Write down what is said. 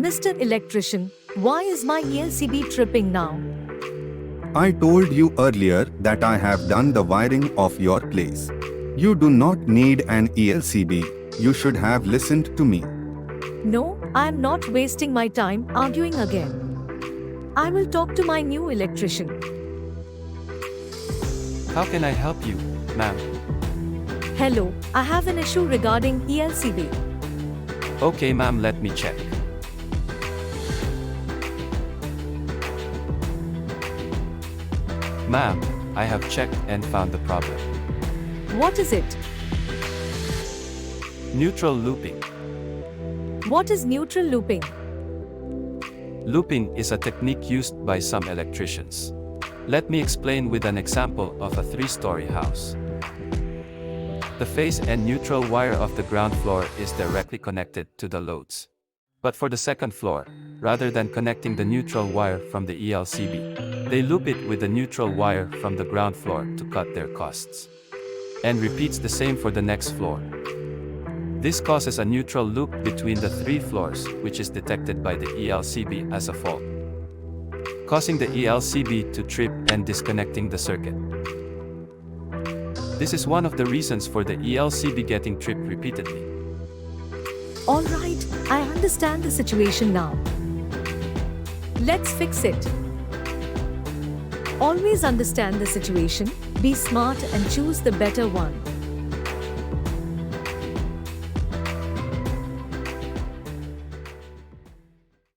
Mr. Electrician, why is my ELCB tripping now? I told you earlier that I have done the wiring of your place. You do not need an ELCB. You should have listened to me. No, I am not wasting my time arguing again. I will talk to my new electrician. How can I help you, ma'am? Hello, I have an issue regarding ELCB. Okay, ma'am, let me check. Ma'am, I have checked and found the problem. What is it? Neutral looping. What is neutral looping? Looping is a technique used by some electricians. Let me explain with an example of a 3-story house. The phase and neutral wire of the ground floor is directly connected to the loads. But for the second floor, rather than connecting the neutral wire from the ELCB, they loop it with the neutral wire from the ground floor to cut their costs. And repeats the same for the next floor. This causes a neutral loop between the 3 floors, which is detected by the ELCB as a fault, causing the ELCB to trip and disconnecting the circuit. This is one of the reasons for the ELCB getting tripped repeatedly. Alright, I understand the situation now. Let's fix it. Always understand the situation, be smart and choose the better one.